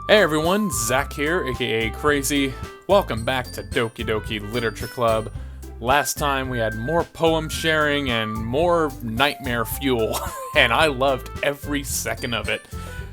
Hey everyone, Zach here, aka Crazy. Welcome back to Doki Literature Club. Last time we had more poem sharing and more nightmare fuel, and I loved every second of it.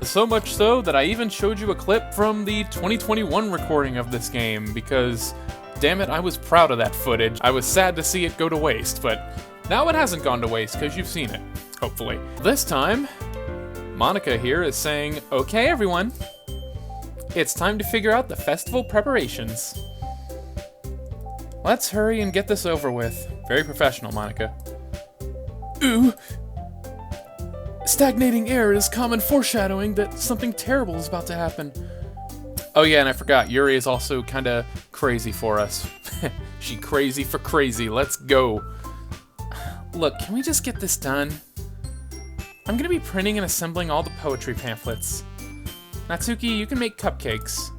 So much so that I even showed you a clip from the 2021 recording of this game, because, damn it, I was proud of that footage. I was sad to see it go to waste, but now it hasn't gone to waste because you've seen it, hopefully. This time, Monika here is saying, okay everyone, it's time to figure out the festival preparations. Let's hurry and get this over with. Very professional, Monika. Ooh. Stagnating air is common foreshadowing that something terrible is about to happen. Oh yeah, and I forgot, Yuri is also kinda crazy for us. She crazy for crazy, let's go. Look, can we just get this done? I'm gonna be printing and assembling all the poetry pamphlets. Natsuki, you can make cupcakes.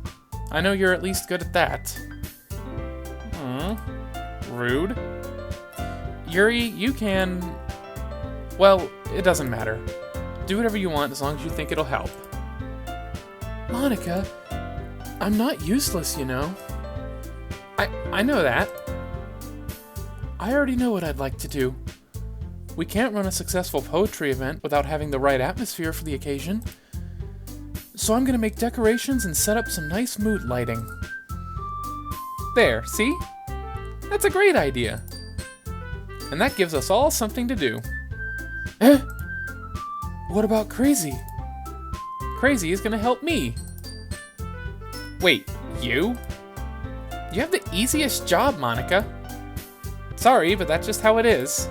I know you're at least good at that. Rude. Yuri, you can... Well, it doesn't matter. Do whatever you want as long as you think it'll help. Monika, I'm not useless, you know. I know that. I already know what I'd like to do. We can't run a successful poetry event without having the right atmosphere for the occasion. So I'm gonna make decorations and set up some nice mood lighting. There, see? That's a great idea. And that gives us all something to do. Eh? What about Crazy? Crazy is gonna help me. Wait, you? You have the easiest job, Monika. Sorry, but that's just how it is.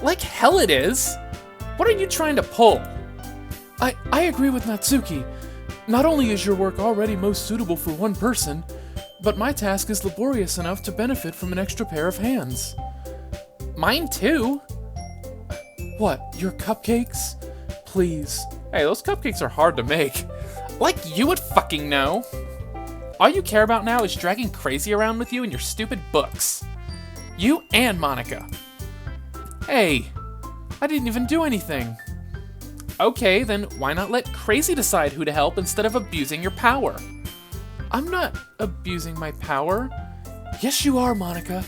Like hell it is! What are you trying to pull? I agree with Natsuki. Not only is your work already most suitable for one person, but my task is laborious enough to benefit from an extra pair of hands. Mine too? What, your cupcakes? Please. Hey, those cupcakes are hard to make. Like you would fucking know. All you care about now is dragging Crazy around with you and your stupid books. You and Monika. Hey, I didn't even do anything. Okay, then why not let Crazy decide who to help instead of abusing your power? I'm not abusing my power. Yes, you are, Monika.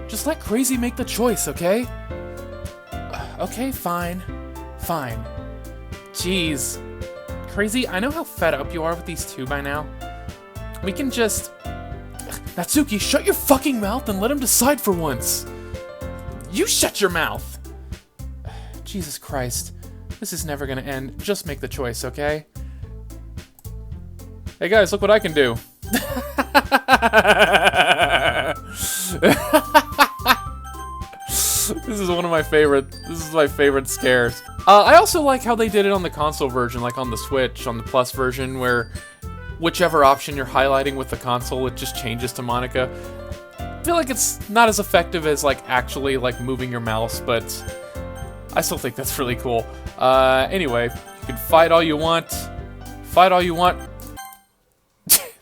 Just let Crazy make the choice, okay? Okay, fine. Fine. Jeez. Crazy, I know how fed up you are with these two by now. We can just... Natsuki, shut your fucking mouth and let him decide for once. You shut your mouth! Jesus Christ. This is never gonna end. Just make the choice, okay? Hey guys, look what I can do. This is one of my favorite. This is my favorite scares. I also like how they did it on the console version, like on the Switch, on the Plus version, where whichever option you're highlighting with the console, it just changes to Monika. I feel like it's not as effective as like actually like moving your mouse, but I still think that's really cool. Anyway, you can fight all you want. Fight all you want.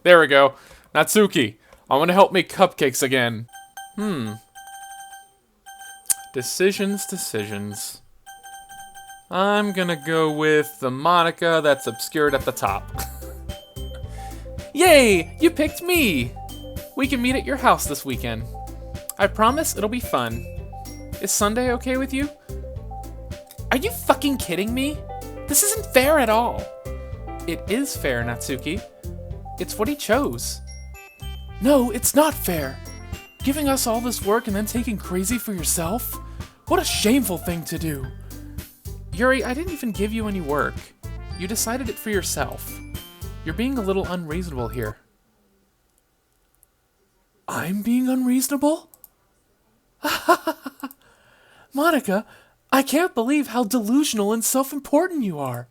There we go. Natsuki, I want to help make cupcakes again. Decisions. I'm gonna go with the Monika that's obscured at the top. Yay! You picked me! We can meet at your house this weekend. I promise it'll be fun. Is Sunday okay with you? Are you fucking kidding me? This isn't fair at all. It is fair, Natsuki. It's what he chose. No, it's not fair. Giving us all this work and then taking Crazy for yourself? What a shameful thing to do. Yuri, I didn't even give you any work. You decided it for yourself. You're being a little unreasonable here. I'm being unreasonable? Monika, I can't believe how delusional and self-important you are.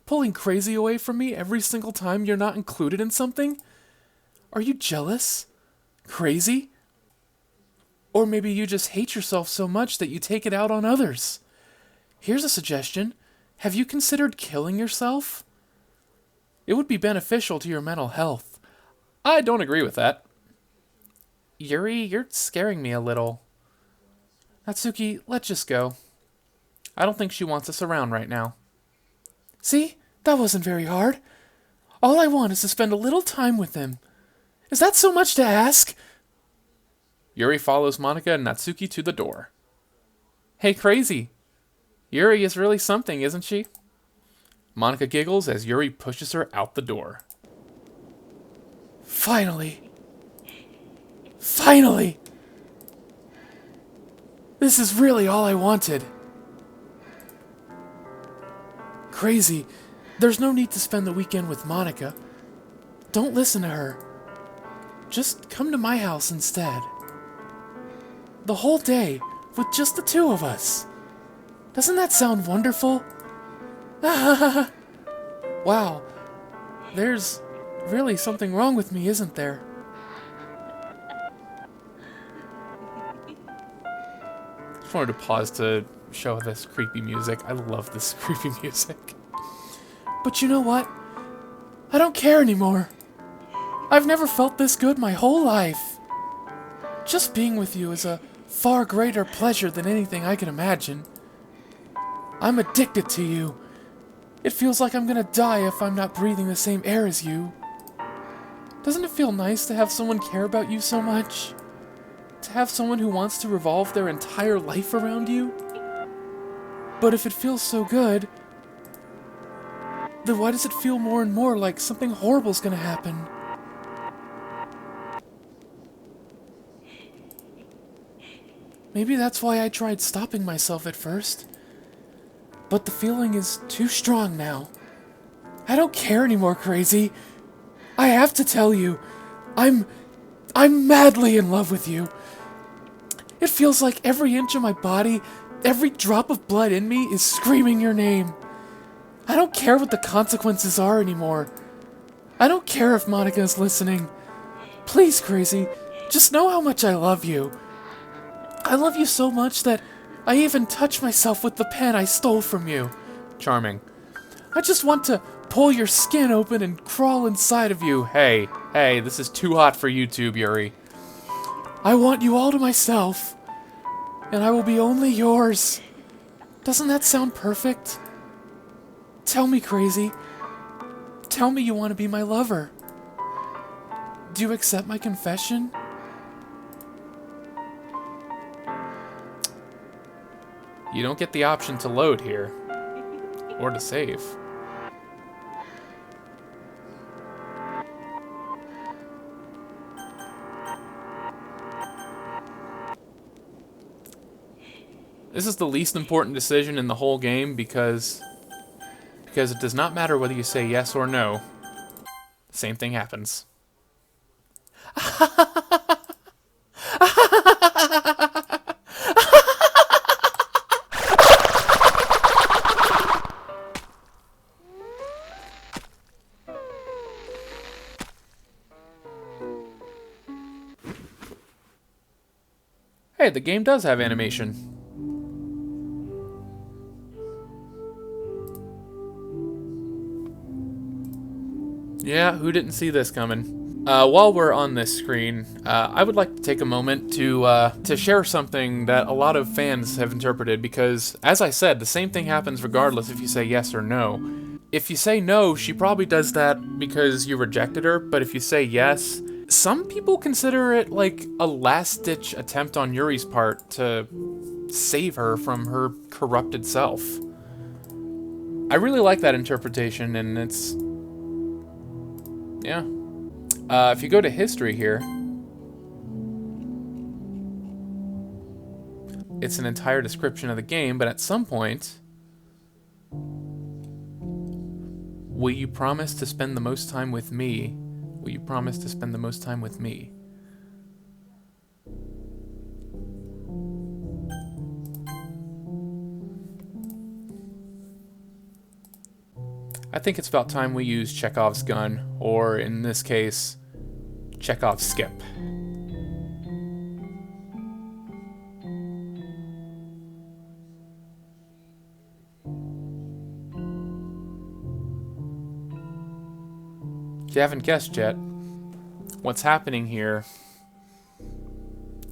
Pulling Crazy away from me every single time you're not included in something? Are you jealous? Crazy? Or maybe you just hate yourself so much that you take it out on others. Here's a suggestion. Have you considered killing yourself? It would be beneficial to your mental health. I don't agree with that. Yuri, you're scaring me a little. Natsuki, let's just go. I don't think she wants us around right now. See? That wasn't very hard. All I want is to spend a little time with him. Is that so much to ask? Yuri follows Monika and Natsuki to the door. Hey, crazy. Yuri is really something, isn't she? Monika giggles as Yuri pushes her out the door. Finally. Finally! This is really all I wanted. Crazy. There's no need to spend the weekend with Monika. Don't listen to her. Just come to my house instead. The whole day, with just the two of us. Doesn't that sound wonderful? Wow. There's really something wrong with me, isn't there? Just wanted to pause to show this creepy music. I love this creepy music. But you know what? I don't care anymore. I've never felt this good my whole life. Just being with you is a far greater pleasure than anything I can imagine. I'm addicted to you. It feels like I'm gonna die if I'm not breathing the same air as you. Doesn't it feel nice to have someone care about you so much? To have someone who wants to revolve their entire life around you? But if it feels so good, then why does it feel more and more like something horrible's gonna happen? Maybe that's why I tried stopping myself at first. But the feeling is too strong now. I don't care anymore, Crazy. I have to tell you, I'm madly in love with you. It feels like every inch of my body, every drop of blood in me is screaming your name. I don't care what the consequences are anymore. I don't care if Monika's listening. Please, Crazy, just know how much I love you. I love you so much that I even touch myself with the pen I stole from you. Charming. I just want to pull your skin open and crawl inside of you. Hey, this is too hot for YouTube, Yuri. I want you all to myself, and I will be only yours. Doesn't that sound perfect? Tell me, Crazy. Tell me you want to be my lover. Do you accept my confession? You don't get the option to load here, or to save. This is the least important decision in the whole game because it does not matter whether you say yes or no. The same thing happens. Hey, the game does have animation. Yeah, who didn't see this coming? While we're on this screen, I would like to take a moment to share something that a lot of fans have interpreted, because, as I said, the same thing happens regardless if you say yes or no. If you say no, she probably does that because you rejected her, but if you say yes, some people consider it like a last-ditch attempt on Yuri's part to save her from her corrupted self. I really like that interpretation, and it's... yeah. If you go to history here, it's an entire description of the game, but at some point, will you promise to spend the most time with me? Will you promise to spend the most time with me? I think it's about time we use Chekhov's gun, or in this case, Chekhov's skip. If you haven't guessed yet, what's happening here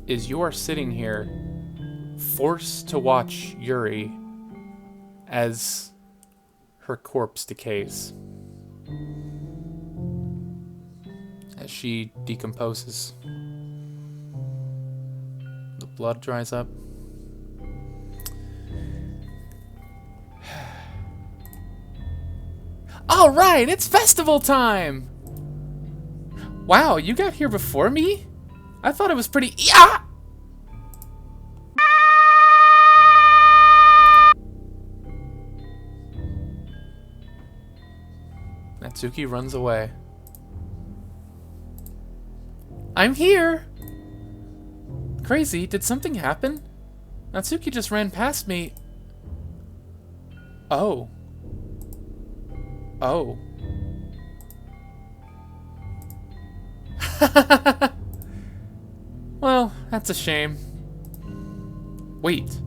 is you are sitting here forced to watch Yuri as her corpse decays. as she decomposes. The blood dries up. Alright, it's festival time! Wow, you got here before me? I thought it was pretty... Yeah! Natsuki runs away. I'm here! Crazy, did something happen? Natsuki just ran past me. Oh. Oh. Well, that's a shame. Wait,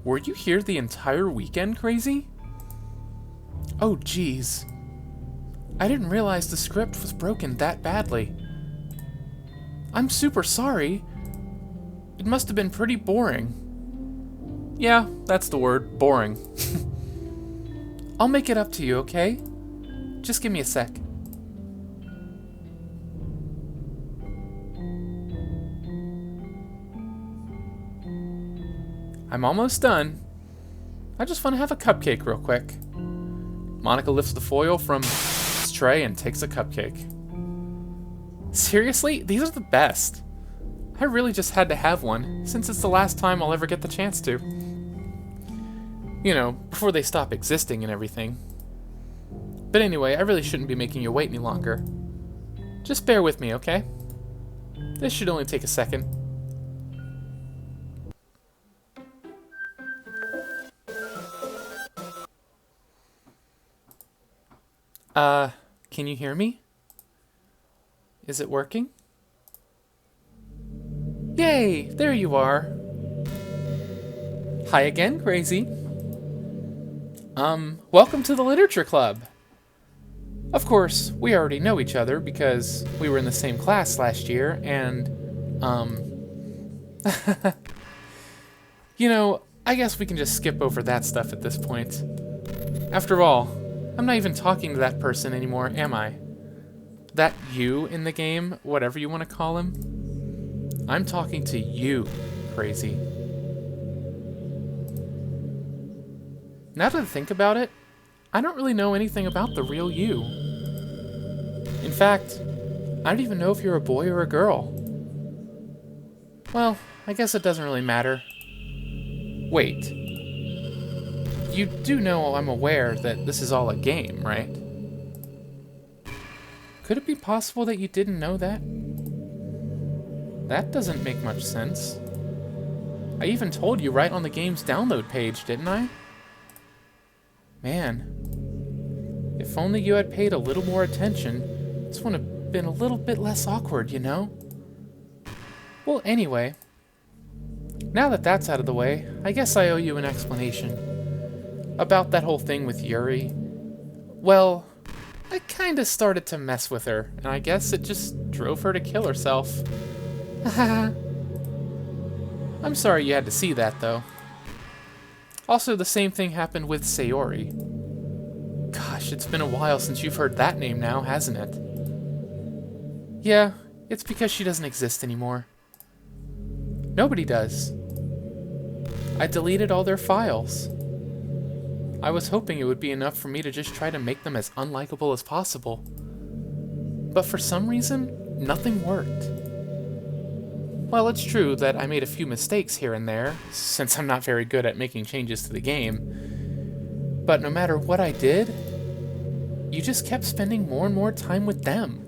were you here the entire weekend, Crazy? Oh, jeez. I didn't realize the script was broken that badly. I'm super sorry. It must have been pretty boring. Yeah, that's the word, boring. I'll make it up to you, okay? Just give me a sec. I'm almost done. I just want to have a cupcake real quick. Monika lifts the foil from his tray and takes a cupcake. Seriously? These are the best. I really just had to have one, since it's the last time I'll ever get the chance to. You know, before they stop existing and everything. But anyway, I really shouldn't be making you wait any longer. Just bear with me, okay? This should only take a second. Can you hear me? Is it working? Yay! There you are. Hi again, Crazy. Welcome to the Literature Club. Of course, we already know each other because we were in the same class last year, and, you know, I guess we can just skip over that stuff at this point. After all, I'm not even talking to that person anymore, am I? That you in the game, whatever you want to call him. I'm talking to you, Crazy. Now that I think about it, I don't really know anything about the real you. In fact, I don't even know if you're a boy or a girl. Well, I guess it doesn't really matter. Wait. You do know I'm aware that this is all a game, right? Could it be possible that you didn't know that? That doesn't make much sense. I even told you right on the game's download page, didn't I? Man, if only you had paid a little more attention, this would have been a little bit less awkward, you know? Well, anyway, now that that's out of the way, I guess I owe you an explanation. About that whole thing with Yuri. Well, I kinda started to mess with her, and I guess it just drove her to kill herself. I'm sorry you had to see that, though. Also, the same thing happened with Sayori. Gosh, it's been a while since you've heard that name now, hasn't it? Yeah, it's because she doesn't exist anymore. Nobody does. I deleted all their files. I was hoping it would be enough for me to just try to make them as unlikable as possible. But for some reason, nothing worked. Well, it's true that I made a few mistakes here and there, since I'm not very good at making changes to the game. But no matter what I did, you just kept spending more and more time with them.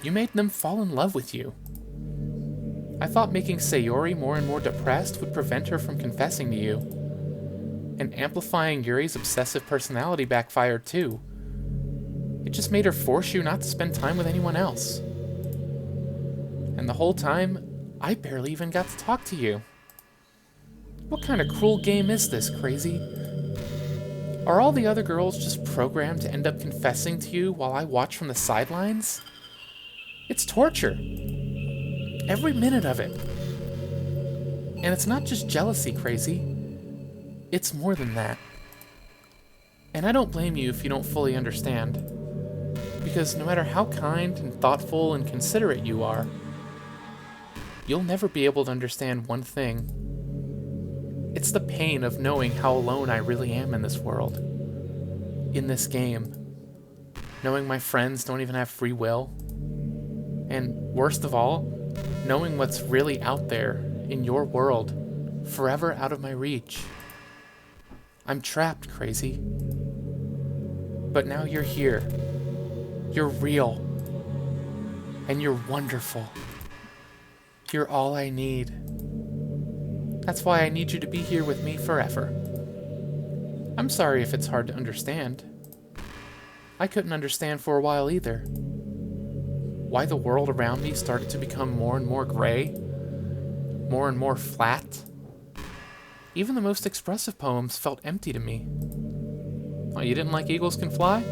You made them fall in love with you. I thought making Sayori more and more depressed would prevent her from confessing to you. And amplifying Yuri's obsessive personality backfired too. It just made her force you not to spend time with anyone else. And the whole time, I barely even got to talk to you. What kind of cruel game is this, Crazy? Are all the other girls just programmed to end up confessing to you while I watch from the sidelines? It's torture. Every minute of it. And it's not just jealousy, Crazy. It's more than that. And I don't blame you if you don't fully understand. Because no matter how kind and thoughtful and considerate you are, you'll never be able to understand one thing. It's the pain of knowing how alone I really am in this world. In this game. Knowing my friends don't even have free will. And worst of all, knowing what's really out there in your world, forever out of my reach. I'm trapped, Crazy. But now you're here. You're real. And you're wonderful. You're all I need. That's why I need you to be here with me forever. I'm sorry if it's hard to understand. I couldn't understand for a while either. Why the world around me started to become more and more gray, more and more flat. Even the most expressive poems felt empty to me. Oh, you didn't like Eagles Can Fly?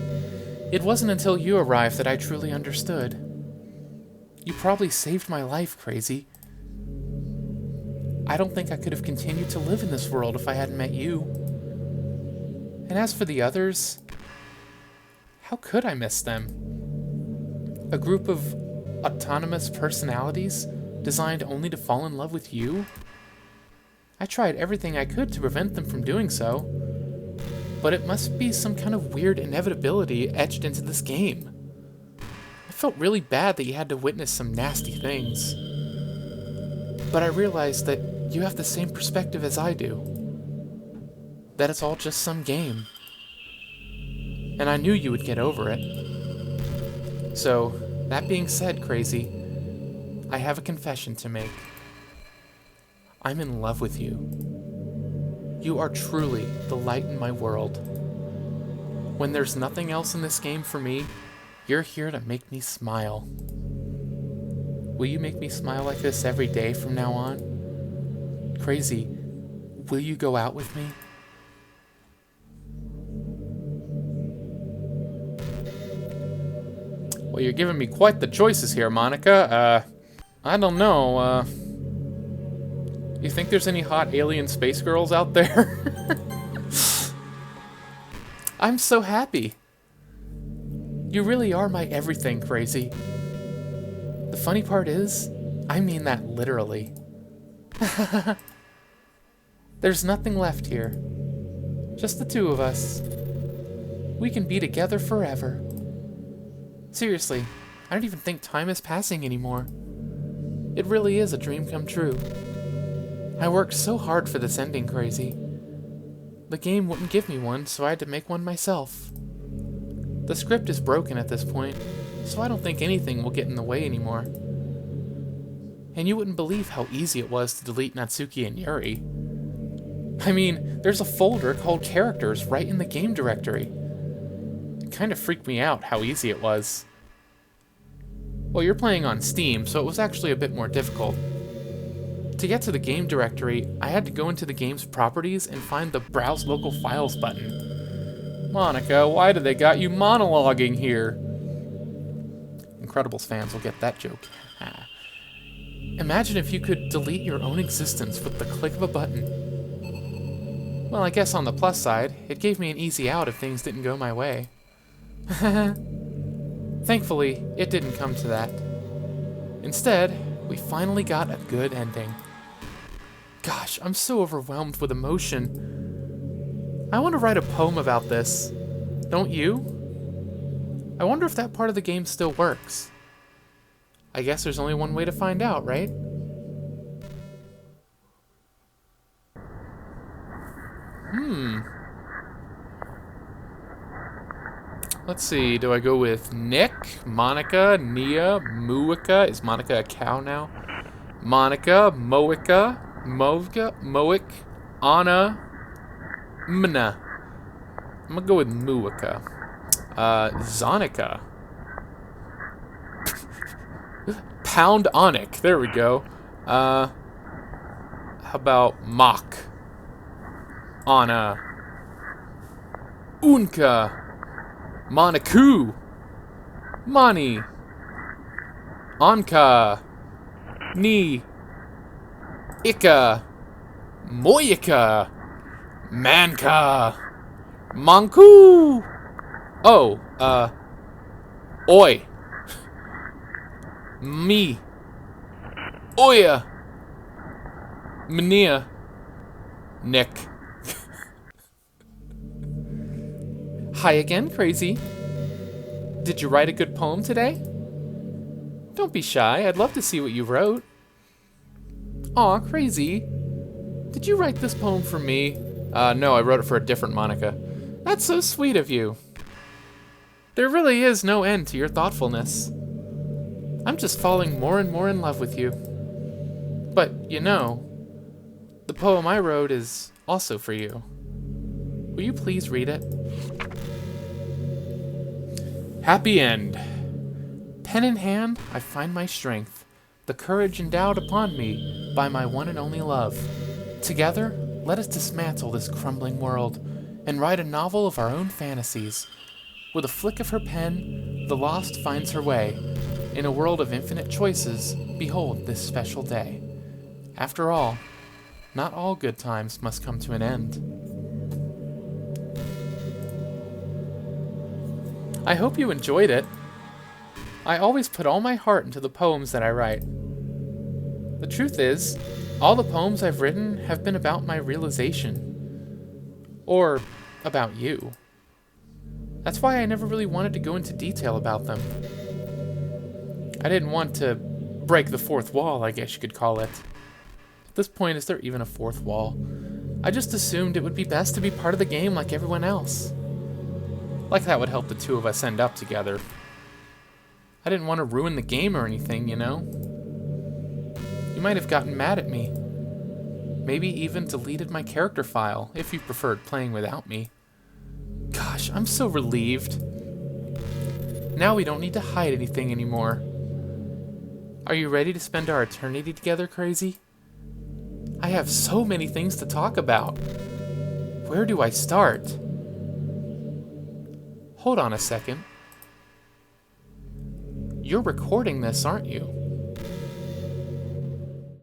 It wasn't until you arrived that I truly understood. You probably saved my life, Crazy. I don't think I could have continued to live in this world if I hadn't met you. And as for the others, how could I miss them? A group of autonomous personalities designed only to fall in love with you? I tried everything I could to prevent them from doing so, but it must be some kind of weird inevitability etched into this game. I felt really bad that you had to witness some nasty things. But I realized that you have the same perspective as I do. That it's all just some game. And I knew you would get over it. So, that being said, Crazy, I have a confession to make. I'm in love with you. You are truly the light in my world. When there's nothing else in this game for me, you're here to make me smile. Will you make me smile like this every day from now on? Crazy, will you go out with me? Well, you're giving me quite the choices here, Monika. I don't know, you think there's any hot alien space girls out there? I'm so happy. You really are my everything, Crazy. The funny part is, I mean that literally. There's nothing left here. Just the two of us. We can be together forever. Seriously, I don't even think time is passing anymore. It really is a dream come true. I worked so hard for this ending, Crazy. The game wouldn't give me one, so I had to make one myself. The script is broken at this point, so I don't think anything will get in the way anymore. And you wouldn't believe how easy it was to delete Natsuki and Yuri. I mean, there's a folder called Characters right in the game directory. It kind of freaked me out how easy it was. Well, you're playing on Steam, so it was actually a bit more difficult. To get to the game directory, I had to go into the game's properties and find the Browse Local Files button. Monika, why do they got you monologuing here? Incredibles fans will get that joke. Imagine if you could delete your own existence with the click of a button. Well, I guess on the plus side, it gave me an easy out if things didn't go my way. Thankfully, it didn't come to that. Instead, we finally got a good ending. Gosh, I'm so overwhelmed with emotion. I want to write a poem about this. Don't you? I wonder if that part of the game still works. I guess there's only one way to find out, right? Let's see, do I go with Nick, Monika, Nia, Muika? Is Monika a cow now? Monika, Moika, Movka, Moik, Anna, Mna. I'm gonna go with Muika. Zonica. Pound Onic. There we go. How about Mock? Anna. Unka. Monaku. Mani. Anka. Ni. Ika. Moyika. Manka. Manku. Oh, Oi! Me! Oya! Mania! Nick. Hi again, Crazy. Did you write a good poem today? Don't be shy, I'd love to see what you wrote. Aw, Crazy. Did you write this poem for me? No, I wrote it for a different Monika. That's so sweet of you. There really is no end to your thoughtfulness. I'm just falling more and more in love with you. But, you know, the poem I wrote is also for you. Will you please read it? Happy end. Pen in hand, I find my strength, the courage endowed upon me by my one and only love. Together, let us dismantle this crumbling world and write a novel of our own fantasies. With a flick of her pen, the lost finds her way. In a world of infinite choices, behold this special day. After all, not all good times must come to an end. I hope you enjoyed it. I always put all my heart into the poems that I write. The truth is, all the poems I've written have been about my realization. Or about you. That's why I never really wanted to go into detail about them. I didn't want to break the fourth wall, I guess you could call it. At this point, is there even a fourth wall? I just assumed it would be best to be part of the game like everyone else. Like that would help the two of us end up together. I didn't want to ruin the game or anything, you know? You might have gotten mad at me. Maybe even deleted my character file, if you preferred playing without me. Gosh, I'm so relieved. Now we don't need to hide anything anymore. Are you ready to spend our eternity together, Crazy? I have so many things to talk about. Where do I start? Hold on a second. You're recording this, aren't you?